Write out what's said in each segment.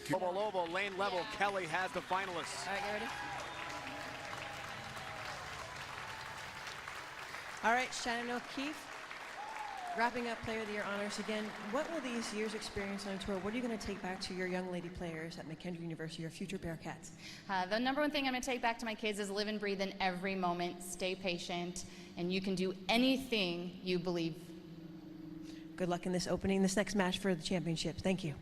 Kovalova, lane level. Kelly has the finalists. All right, get ready. All right, Shannon O'Keefe, wrapping up Player of the Year honors again. What will these years' experience on tour, what are you going to take back to your young lady players at McKendree University, your future Bearcats? The number one thing I'm going to take back to my kids is live and breathe in every moment, stay patient, and you can do anything you believe. Good luck in this next match for the championship. Thank you.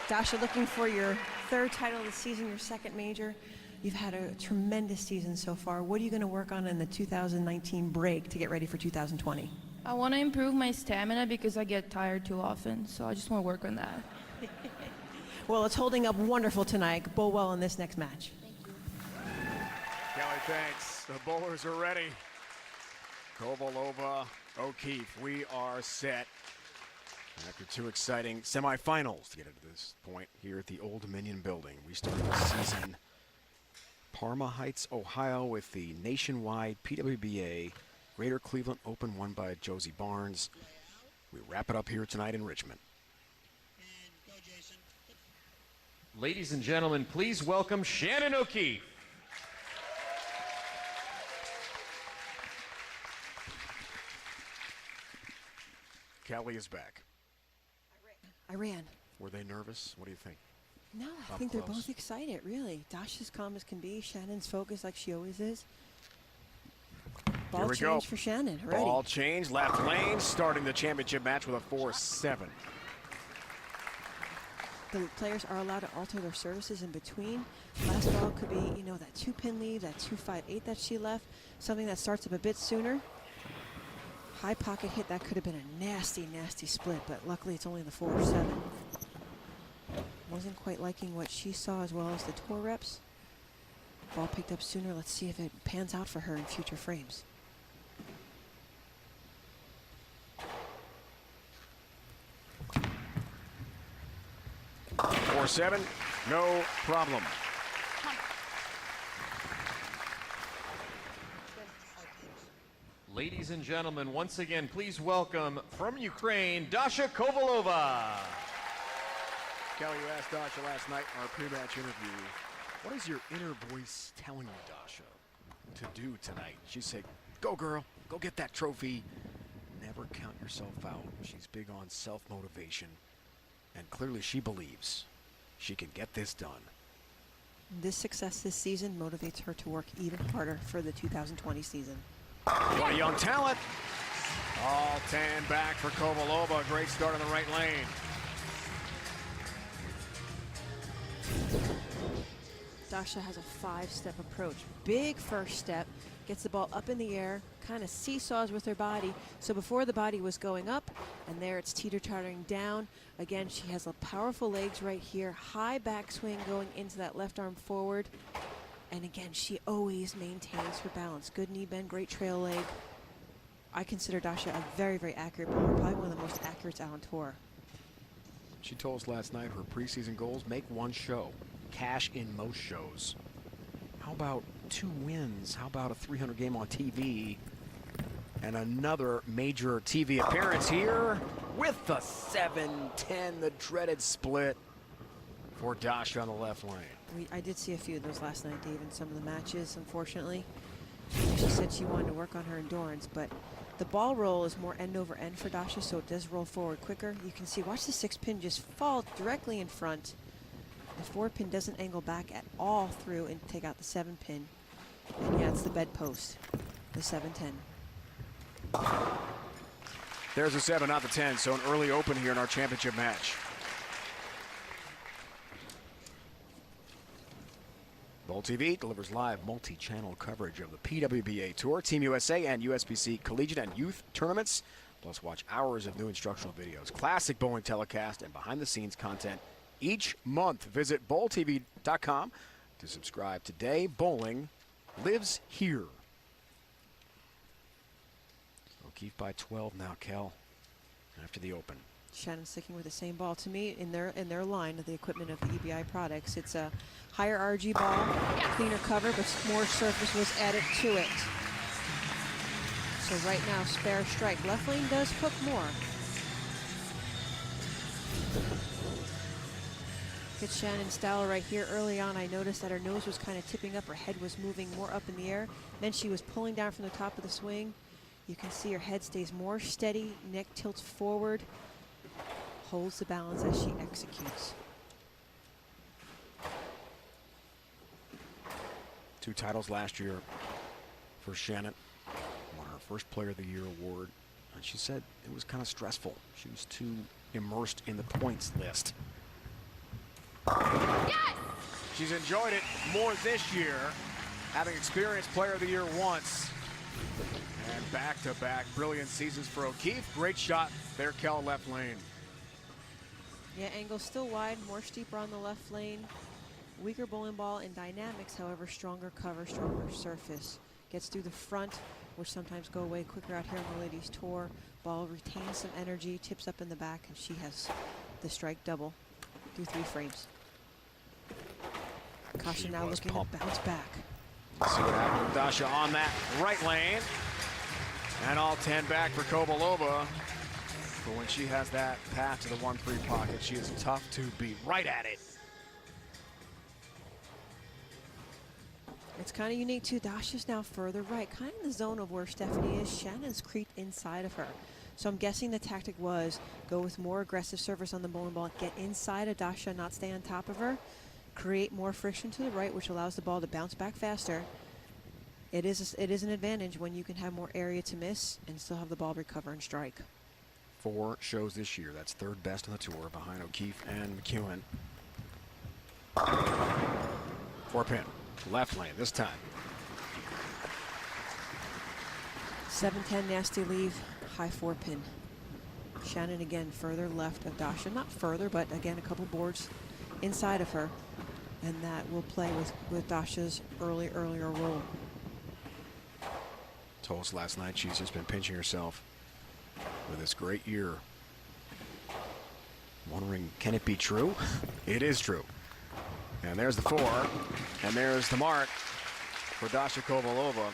Dasha, looking for your third title of the season, your second major. You've had a tremendous season so far. What are you going to work on in the 2019 break to get ready for 2020? I want to improve my stamina because I get tired too often, so I just want to work on that. Well, it's holding up wonderful tonight. Bowl well in this next match. Thank you. Kelly, thanks. The bowlers are ready. Kovalova, O'Keefe, we are set. After two exciting semifinals to get it to this point here at the Old Dominion building. We started the season Parma Heights, Ohio with the nationwide PWBA Greater Cleveland Open won by Josie Barnes. We wrap it up here tonight in Richmond. Ladies and gentlemen, please welcome Shannon O'Keefe. Kelly is back. I ran. Were they nervous? What do you think? No, I think they're both excited, really. Dasha's calm as can be. Shannon's focused like she always is. Ball change for Shannon. Ready. Ball change, left lane, starting the championship match with a 4-7. The players are allowed to alter their services in between. Last ball could be, you know, that 2-pin lead, that 2-5-8 that she left, something that starts up a bit sooner. High pocket hit, that could have been a nasty, nasty split, but luckily it's only the 4-7. Wasn't quite liking what she saw as well as the tour reps. Ball picked up sooner. Let's see if it pans out for her in future frames. Four, 7, no problem. Ladies and gentlemen, once again, please welcome from Ukraine, Dasha Kovalova. Kelly, you asked Dasha last night in our pre-match interview, what is your inner voice telling you, Dasha, to do tonight? She said, go girl, go get that trophy. Never count yourself out. She's big on self-motivation, and clearly she believes she can get this done. This success this season motivates her to work even harder for the 2020 season. What a young talent. All 10 back for Kovalova. Great start in the right lane. Dasha has a 5-step approach. Big first step, gets the ball up in the air, kind of seesaws with her body. So before the body was going up, and there it's teeter-tottering down. Again, she has a powerful legs right here. High backswing going into that left arm forward. And again, she always maintains her balance. Good knee bend, great trail leg. I consider Dasha a very, very accurate bowler, probably one of the most accurate out on tour. She told us last night her preseason goals, make one show. Cash in most shows. How about 2 wins? How about a 300 game on TV? And another major TV appearance here with the 7-10, the dreaded split for Dasha on the left lane. I did see a few of those last night, Dave, in some of the matches, unfortunately. She said she wanted to work on her endurance, but the ball roll is more end over end for Dasha, so it does roll forward quicker. You can see, watch the 6-pin just fall directly in front. The 4-pin doesn't angle back at all through and take out the 7-pin. And yeah, it's the bedpost, the 7-10. There's a 7, not the 10, so an early open here in our championship match. Bowl TV delivers live multi-channel coverage of the PWBA Tour, Team USA, and USBC collegiate and youth tournaments. Plus, watch hours of new instructional videos, classic bowling telecast, and behind-the-scenes content each month. Visit bowltv.com to subscribe today. Bowling lives here. O'Keefe by 12 now, Kel, after the open. Shannon sticking with the same ball. To me, in their line of the equipment of the EBI products, it's a higher RG ball, cleaner cover, but more surface was added to it. So right now, spare strike. Left lane does cook more. at Shannon's style right here. Early on, I noticed that her nose was kind of tipping up. Her head was moving more up in the air. Then she was pulling down from the top of the swing. You can see her head stays more steady. Neck tilts forward. Holds the balance as she executes. 2 titles last year for Shannon. Won her first Player of the Year award. And she said it was kind of stressful. She was too immersed in the points list. Yes! She's enjoyed it more this year, having experienced Player of the Year once. And back-to-back brilliant seasons for O'Keefe. Great shot there, Kel, left lane. Yeah, angle still wide, more steeper on the left lane. Weaker bowling ball in dynamics, however, stronger cover, stronger surface. Gets through the front, which sometimes go away quicker out here on the ladies' tour. Ball retains some energy, tips up in the back, and she has the strike double through 3 frames. Kasha now looking to bounce back. Let's see what happened with Dasha on that right lane. And all 10 back for Kovalova. But when she has that path to the 1-3 pocket, she is tough to beat. Right at it. It's kind of unique too. Dasha's now further right, kind of in the zone of where Stephanie is. Shannon's creeped inside of her. So I'm guessing the tactic was go with more aggressive service on the bowling ball, get inside of Dasha, not stay on top of her, create more friction to the right, which allows the ball to bounce back faster. It is an advantage when you can have more area to miss and still have the ball recover and strike. 4 shows this year. That's 3rd best on the tour behind O'Keefe and McEwan. 4-pin. Left lane this time. 7-10 nasty leave, high 4-pin. Shannon again further left of Dasha. Not further, but again a couple boards inside of her. And that will play with Dasha's earlier roll. Told us last night she's just been pinching herself with this great year. Wondering, can it be true? It is true. And there's the 4, and there's the mark for Dasha Kovalova.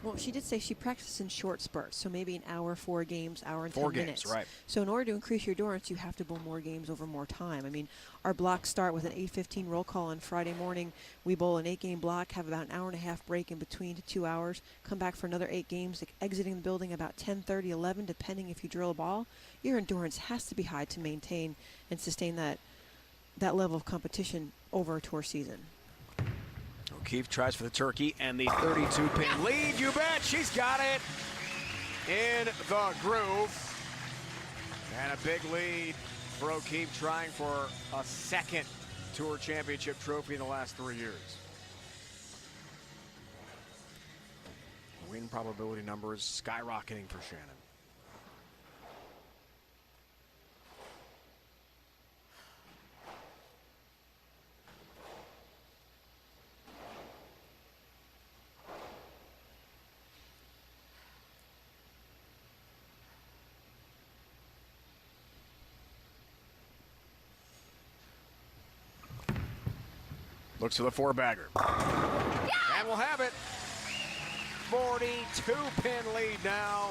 Well, she did say she practiced in short spurts, so maybe an hour, 4 games, hour and 10 4 games, minutes. right. So in order to increase your endurance, you have to bowl more games over more time. I mean, our blocks start with an 8:15 roll call on Friday morning. We bowl an 8-game block, have about an hour and a half break in between to 2 hours, come back for another 8 games, exiting the building about 10:30, 11, depending if you drill a ball. Your endurance has to be high to maintain and sustain that level of competition over a tour season. O'Keefe tries for the turkey and the 32-pin lead. You bet she's got it in the groove. And a big lead for O'Keefe, trying for a 2nd tour championship trophy in the last 3 years. Win probability numbers skyrocketing for Shannon. Looks for the 4-bagger. Yes! And we'll have it. 42-pin lead now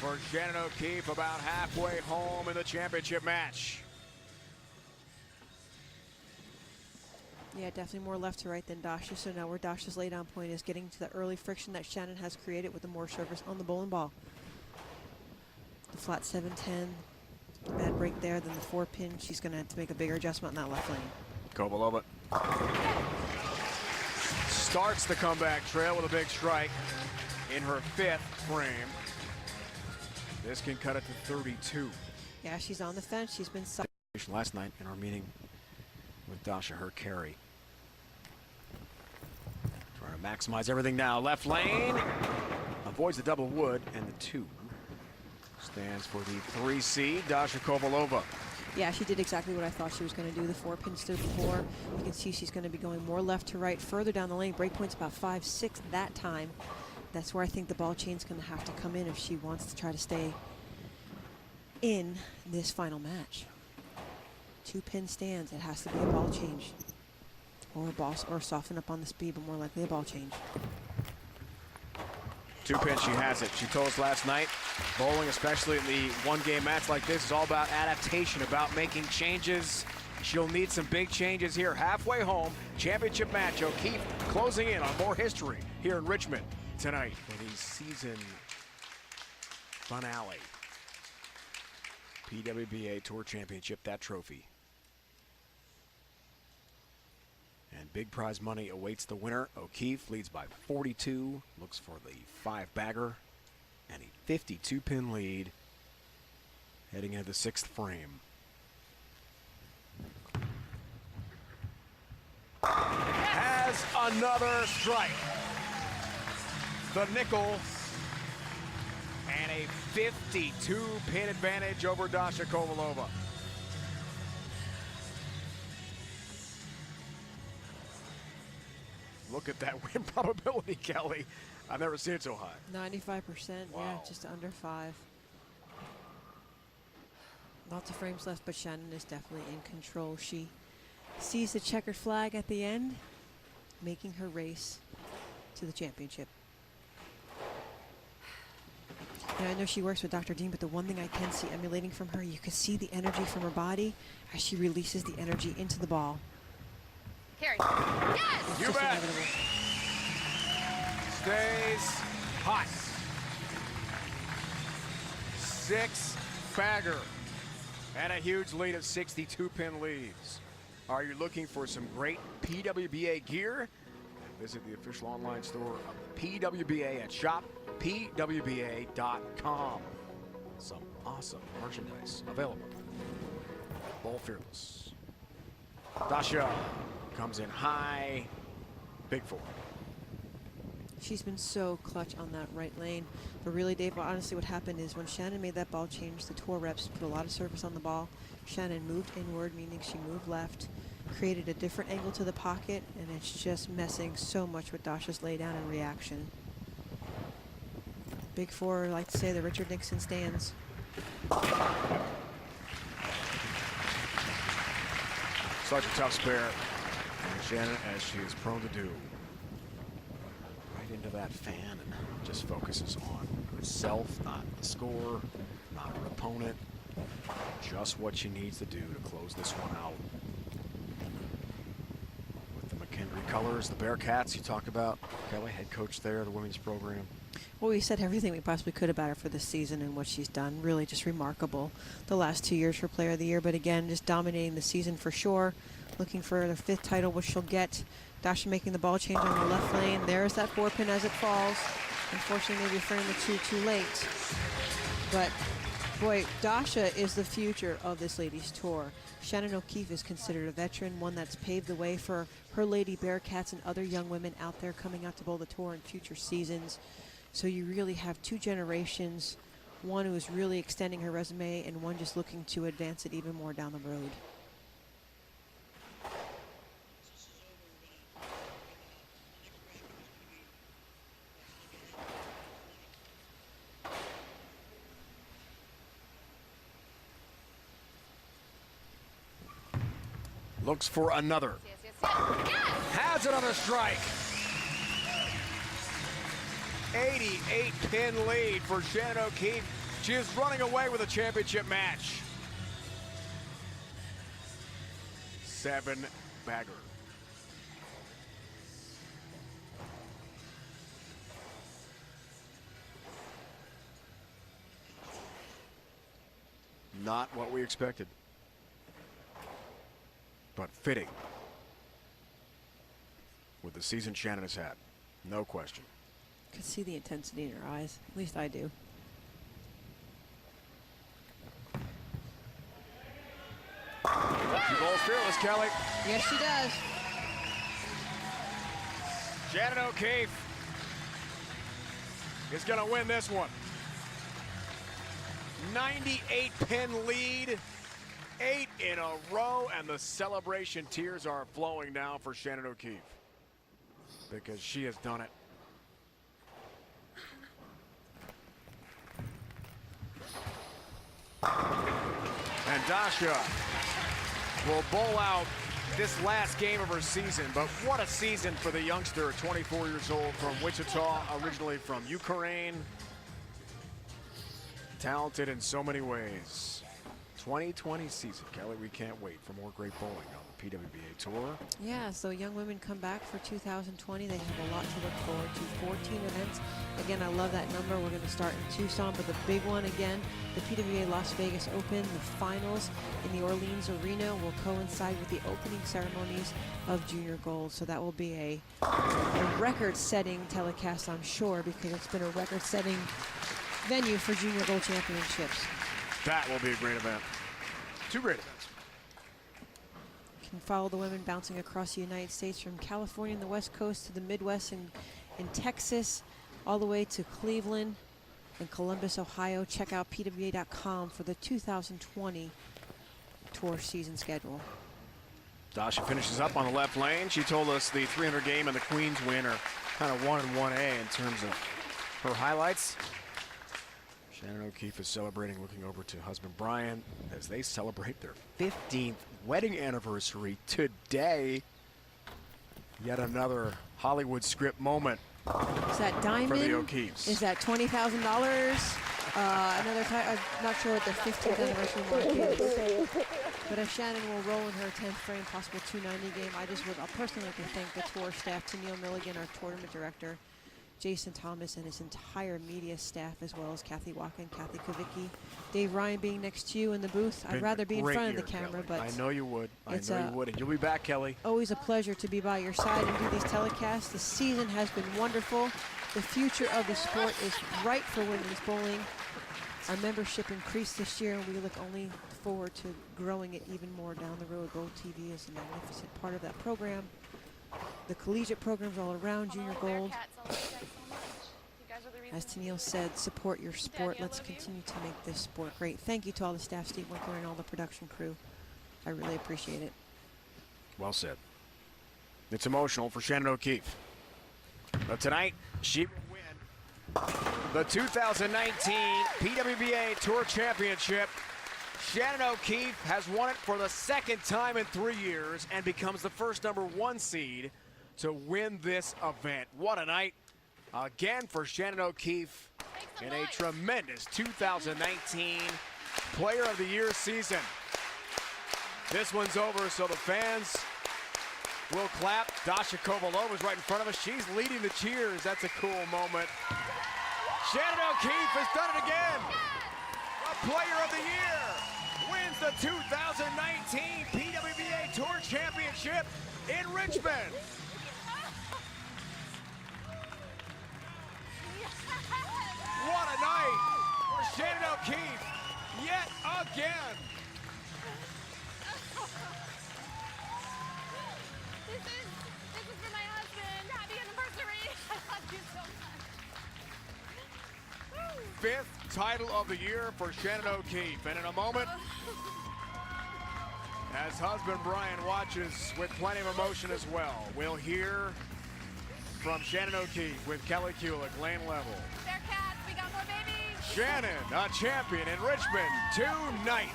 for Shannon O'Keefe, about halfway home in the championship match. Yeah, definitely more left to right than Dasha. So now where Dasha's laydown point is getting to the early friction that Shannon has created with the more service on the bowling ball. The flat 7-10, bad break there, then the 4-pin. She's going to have to make a bigger adjustment in that left lane. Kovalova starts the comeback trail with a big strike in her 5th frame. This can cut it to 32. Yeah, she's on the fence. She's been last night in our meeting with Dasha, her carry. Trying to maximize everything now. Left lane. Avoids the double wood, and the 2 stands for the 3 seed, Dasha Kovalova. Yeah, she did exactly what I thought she was going to do. The 4-pin stood before. You can see she's going to be going more left to right, further down the lane. Break point's about 5-6 that time. That's where I think the ball chain's going to have to come in if she wants to try to stay in this final match. 2-pin stands. It has to be a ball change, or soften up on the speed, but more likely a ball change. Two-pin, she has it. She told us last night, bowling, especially in the one-game match like this, is all about adaptation, about making changes. She'll need some big changes here. Halfway home, championship match. O'Keefe closing in on more history here in Richmond tonight for the season finale. PWBA Tour Championship, that trophy. And big prize money awaits the winner. O'Keefe leads by 42, looks for the 5-bagger, and a 52-pin lead heading into the 6th frame. Has another strike. The nickel, and a 52-pin advantage over Dasha Kovalova. Look at that win probability, Kelly. I've never seen it so high. 95%, Wow. yeah, just under 5. Lots of frames left, but Shannon is definitely in control. She sees the checkered flag at the end, making her race to the championship. Now, I know she works with Dr. Dean, but the one thing I can see emulating from her, you can see the energy from her body as she releases the energy into the ball. Carry. Yes! It's You just bet. inevitable. Stays hot. 6-bagger and a huge lead of 62-pin leads. Are you looking for some great PWBA gear? Visit the official online store of PWBA at shoppwba.com. Some awesome merchandise available. Bowl Fearless. Dasha comes in high, big 4. She's been so clutch on that right lane. But really, Dave, honestly, what happened is when Shannon made that ball change, the tour reps put a lot of surface on the ball. Shannon moved inward, meaning she moved left, created a different angle to the pocket, and it's just messing so much with Dasha's laydown and reaction. Big 4, I like to say, the Richard Nixon stands. Such a tough spare. Shannon, as she is prone to do. Right into that fan and just focuses on herself, not the score, not her opponent. Just what she needs to do to close this one out. With the McKendry colors, the Bearcats you talked about. Kelly, head coach there, the women's program. Well, we said everything we possibly could about her for this season and what she's done. Really just remarkable. The last 2 years for Player of the Year, but again, just dominating the season for sure. Looking for the 5th title, which she'll get. Dasha making the ball change on the left lane. There's that 4-pin as it falls. Unfortunately, maybe frame the 2 too late. But, boy, Dasha is the future of this ladies' tour. Shannon O'Keefe is considered a veteran, one that's paved the way for her Lady Bearcats and other young women out there coming out to bowl the tour in future seasons. So you really have 2 generations, one who is really extending her resume and one just looking to advance it even more down the road. Looks for another. Has another strike. 88-pin lead for Shannon O'Keefe. She is running away with a championship match. 7-bagger. Not what we expected, but fitting with the season Shannon has had, no question. Could see the intensity in her eyes. At least I do. She bowls fearless, Kelly. Yes, she does. Shannon O'Keefe is going to win this one. 98-pin lead, 8 in a row, and the celebration tears are flowing now for Shannon O'Keefe because she has done it. And Dasha will bowl out this last game of her season, but what a season for the youngster, 24 years old from Wichita, originally from Ukraine. Talented in so many ways. 2020 season, Kelly, we can't wait for more great bowling on the PWBA Tour. Yeah, so young women come back for 2020. They have a lot to look forward to. 14 events. Again, I love that number. We're going to start in Tucson, but the big one again, the PWBA Las Vegas Open, the finals in the Orleans Arena will coincide with the opening ceremonies of Junior Gold. So that will be a record-setting telecast, I'm sure, because it's been a record-setting venue for Junior Gold Championships. That will be a great event. Two great events. You can follow the women bouncing across the United States from California and the West Coast to the Midwest and in Texas, all the way to Cleveland and Columbus, Ohio. Check out pwba.com for the 2020 tour season schedule. Dasha finishes up on the left lane. She told us the 300 game and the Queens win are kind of 1 and 1A in terms of her highlights. Shannon O'Keefe is celebrating, looking over to husband Brian as they celebrate their 15th wedding anniversary today. Yet another Hollywood script moment. Is that diamond? For the O'Keefes. Is that $20,000? Another time, I'm not sure what the 15th anniversary mark is. But if Shannon will roll in her 10th frame, possible 290 game, I just would personally like to thank the tour staff, to Neil Milligan, our tournament director, Jason Thomas and his entire media staff, as well as Kathy Walken, Kathy Kovicki, Dave Ryan being next to you in the booth. I'd rather be in front of the camera, Kelly. but I know you would. I know you would, and you'll be back, Kelly. Always a pleasure to be by your side and do these telecasts. The season has been wonderful. The future of the sport is bright for women's bowling. Our membership increased this year, and we look only forward to growing it even more down the road. Gold TV is a magnificent part of that program. The collegiate programs all around Junior Gold. As Tennille said, support your sport. Let's continue to make this sport great. Thank you to all the staff, Steve Winkler, and all the production crew. I really appreciate it. Well said. It's emotional for Shannon O'Keefe. But tonight, she will win the 2019 PWBA Tour Championship. Shannon O'Keefe has won it for the second time in 3 years and becomes the first #1 seed to win this event. What a night again for Shannon O'Keefe in a tremendous 2019 Player of the Year season. This one's over, so the fans will clap. Dasha Kovalova is right in front of us. She's leading the cheers. That's a cool moment. Shannon O'Keefe has done it again. A Player of the Year wins the 2019 PWBA Tour Championship in Richmond. What a night for Shannon O'Keefe yet again. This is for my husband. Happy anniversary. I love you so much. Fifth title of the year for Shannon O'Keefe. And in a moment, as husband Brian watches with plenty of emotion as well, we'll hear from Shannon O'Keefe with Kelly Kulick, lane level. They're cats. We got more babies. Shannon, a champion in Richmond tonight.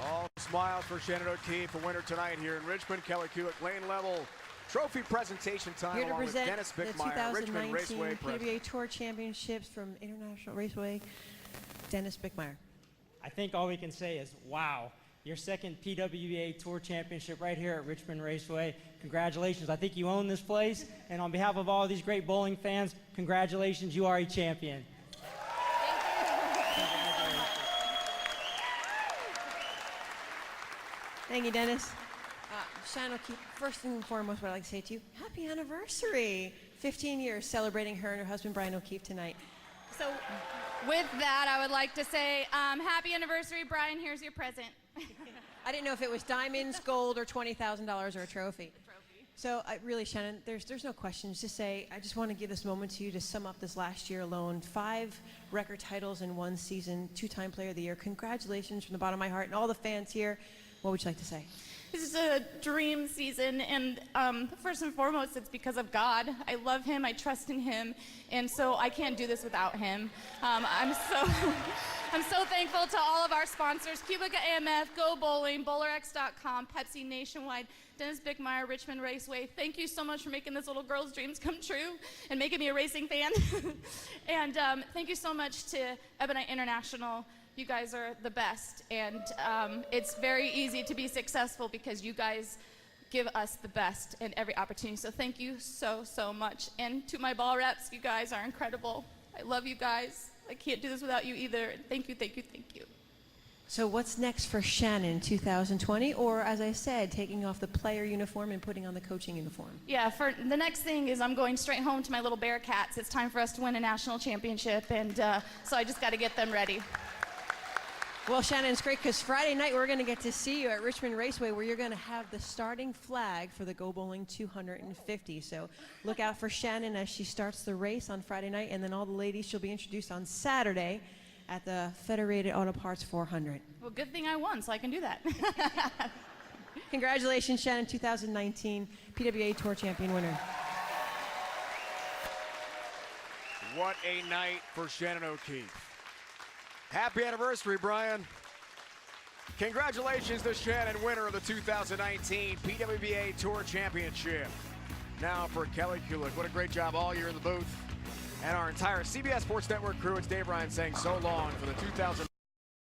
All smiles for Shannon O'Keefe, a winner tonight here in Richmond. Kelly Kulick, lane level. Trophy presentation time Here to along with present Dennis the Bickmeyer, Richmond 2019 Raceway president. PWBA Tour Championships from International Raceway, Dennis Bickmeyer. I think all we can say is, wow, your second PWBA Tour Championship right here at Richmond Raceway. Congratulations. I think you own this place. And on behalf of all these great bowling fans, congratulations, you are a champion. Thank you, Dennis. Shannon O'Keefe, first and foremost, what I'd like to say to you, happy anniversary. 15 years celebrating her and her husband, Brian O'Keefe, tonight. So with that, I would like to say happy anniversary, Brian. Here's your present. I didn't know if it was diamonds, gold, or $20,000 or a trophy. So really, Shannon, there's no questions. Just say, I just want to give this moment to you to sum up this last year alone. 5 record titles in 1 season, 2-time Player of the Year. Congratulations from the bottom of my heart and all the fans here. What would you like to say? This is a dream season, and first and foremost, it's because of God. I love him, I trust in him, and so I can't do this without him. I'm I'm so thankful to all of our sponsors, Cubica AMF, Go Bowling, BowlerX.com, Pepsi Nationwide, Dennis Bickmeyer, Richmond Raceway. Thank you so much for making this little girl's dreams come true and making me a racing fan. And thank you so much to Ebonite International. You guys are the best. And it's very easy to be successful because you guys give us the best in every opportunity. So thank you so, so much. And to my ball reps, you guys are incredible. I love you guys. I can't do this without you either. Thank you, thank you, thank you. So what's next for Shannon 2020? Or, as I said, taking off the player uniform and putting on the coaching uniform? Yeah, for the next thing is I'm going straight home to my little Bearcats. It's time for us to win a national championship, and so I just got to get them ready. Well, Shannon, it's great because Friday night we're going to get to see you at Richmond Raceway, where you're going to have the starting flag for the Go Bowling 250. So look out for Shannon as she starts the race on Friday night, and then all the ladies she'll be introduced on Saturday at the Federated Auto Parts 400. Well, good thing I won, so I can do that. Congratulations, Shannon, 2019 PWBA Tour Champion winner. What a night for Shannon O'Keefe. Happy anniversary, Brian. Congratulations to Shannon, winner of the 2019 PWBA Tour Championship. Now for Kelly Kulick. What a great job all year in the booth. And our entire CBS Sports Network crew, it's Dave Ryan saying so long for the 2000.